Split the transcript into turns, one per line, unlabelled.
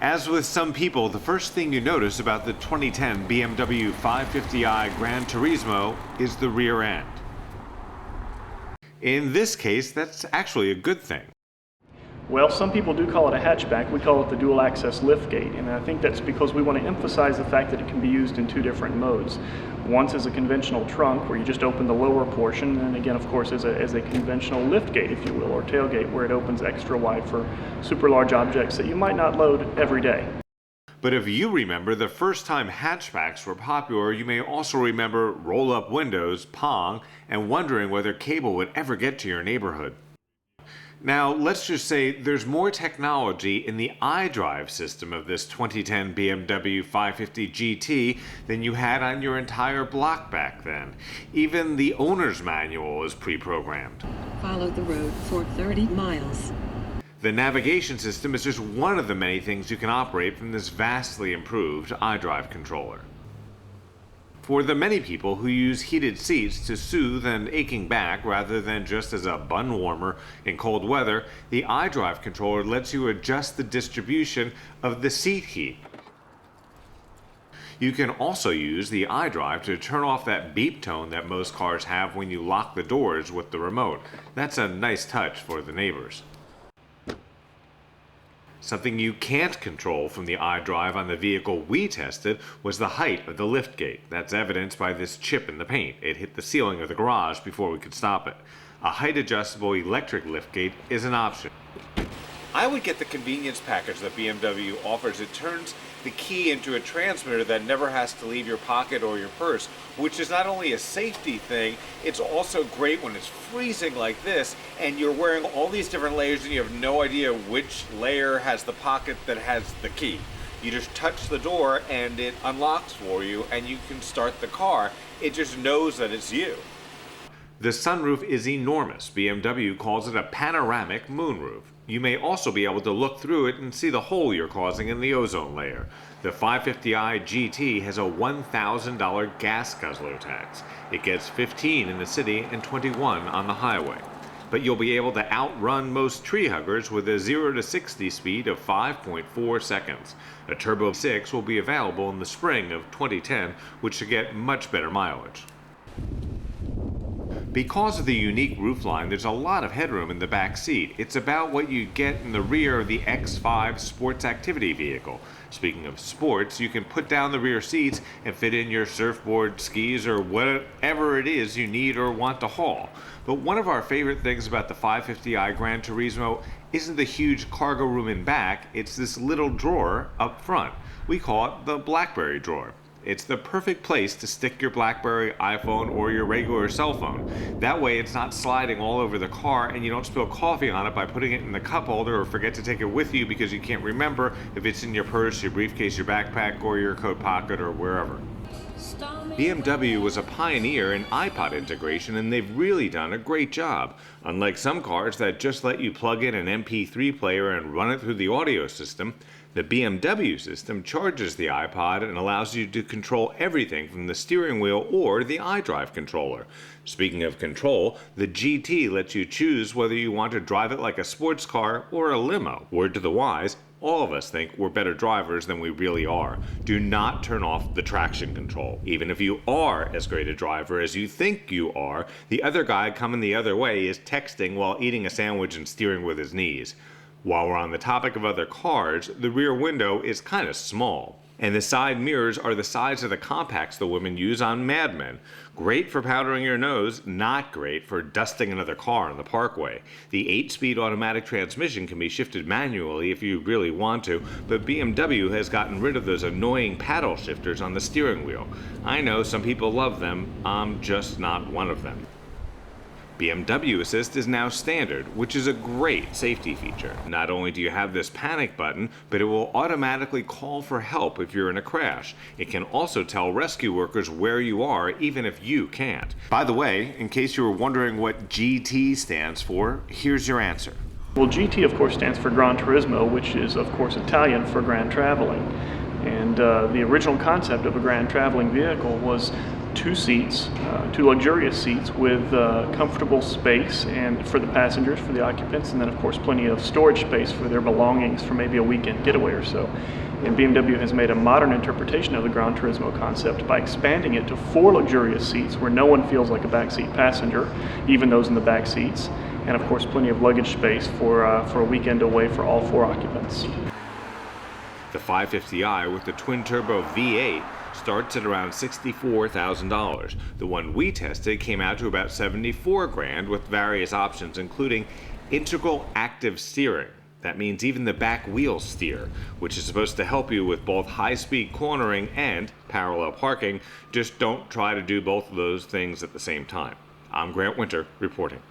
As with some people, the first thing you notice about the 2010 BMW 550i Gran Turismo is the rear end. In this case, that's actually a good thing.
Well, some people do call it a hatchback. We call it the dual access liftgate, and I think that's because we want to emphasize the fact that it can be used in two different modes. Once as a conventional trunk, where you just open the lower portion, and again, of course, as a conventional liftgate, if you will, or tailgate, where it opens extra wide for super large objects that you might not load every day.
But if you remember the first time hatchbacks were popular, you may also remember roll-up windows, Pong, and wondering whether cable would ever get to your neighborhood. Now, let's just say there's more technology in the iDrive system of this 2010 BMW 550 GT than you had on your entire block back then. Even the owner's manual is pre-programmed.
Follow the road for 30 miles.
The navigation system is just one of the many things you can operate from this vastly improved iDrive controller. For the many people who use heated seats to soothe an aching back rather than just as a bun warmer in cold weather, the iDrive controller lets you adjust the distribution of the seat heat. You can also use the iDrive to turn off that beep tone that most cars have when you lock the doors with the remote. That's a nice touch for the neighbors. Something you can't control from the iDrive on the vehicle we tested was the height of the liftgate. That's evidenced by this chip in the paint. It hit the ceiling of the garage before we could stop it. A height-adjustable electric liftgate is an option. I would get the convenience package that BMW offers. It turns the key into a transmitter that never has to leave your pocket or your purse, which is not only a safety thing, it's also great when it's freezing like this and you're wearing all these different layers and you have no idea which layer has the pocket that has the key. You just touch the door and it unlocks for you and you can start the car. It just knows that it's you. The sunroof is enormous. BMW calls it a panoramic moonroof. You may also be able to look through it and see the hole you're causing in the ozone layer. The 550i GT has a $1,000 gas guzzler tax. It gets 15 in the city and 21 on the highway. But you'll be able to outrun most tree huggers with a 0 to 60 speed of 5.4 seconds. A Turbo 6 will be available in the spring of 2010, which should get much better mileage. Because of the unique roofline, there's a lot of headroom in the back seat. It's about what you get in the rear of the X5 sports activity vehicle. Speaking of sports, you can put down the rear seats and fit in your surfboard, skis, or whatever it is you need or want to haul. But one of our favorite things about the 550i Gran Turismo isn't the huge cargo room in back, it's this little drawer up front. We call it the BlackBerry drawer. It's the perfect place to stick your BlackBerry, iPhone, or your regular cell phone. That way it's not sliding all over the car and you don't spill coffee on it by putting it in the cup holder or forget to take it with you because you can't remember if it's in your purse, your briefcase, your backpack, or your coat pocket, or wherever. BMW was a pioneer in iPod integration and they've really done a great job. Unlike some cars that just let you plug in an MP3 player and run it through the audio system, the BMW system charges the iPod and allows you to control everything from the steering wheel or the iDrive controller. Speaking of control, the GT lets you choose whether you want to drive it like a sports car or a limo. Word to the wise, all of us think we're better drivers than we really are. Do not turn off the traction control. Even if you are as great a driver as you think you are, the other guy coming the other way is texting while eating a sandwich and steering with his knees. While we're on the topic of other cars, the rear window is kind of small. And the side mirrors are the size of the compacts the women use on Mad Men. Great for powdering your nose, not great for dusting another car on the parkway. The 8-speed automatic transmission can be shifted manually if you really want to, but BMW has gotten rid of those annoying paddle shifters on the steering wheel. I know some people love them, I'm just not one of them. BMW Assist is now standard, which is a great safety feature. Not only do you have this panic button, but it will automatically call for help if you're in a crash. It can also tell rescue workers where you are, even if you can't. By the way, in case you were wondering what GT stands for, here's your answer.
Well, GT, of course, stands for Gran Turismo, which is, of course, Italian for grand traveling. And the original concept of a grand traveling vehicle was two seats, two luxurious seats with comfortable space and for the passengers, for the occupants, and then of course plenty of storage space for their belongings for maybe a weekend getaway or so. And BMW has made a modern interpretation of the Gran Turismo concept by expanding it to 4 luxurious seats where no one feels like a backseat passenger, even those in the back seats, and of course plenty of luggage space for a weekend away for all 4 occupants.
The 550i with the twin-turbo V8 starts at around $64,000. The one we tested came out to about $74 grand with various options including integral active steering. That means even the back wheels steer, which is supposed to help you with both high-speed cornering and parallel parking. Just don't try to do both of those things at the same time. I'm Grant Winter reporting.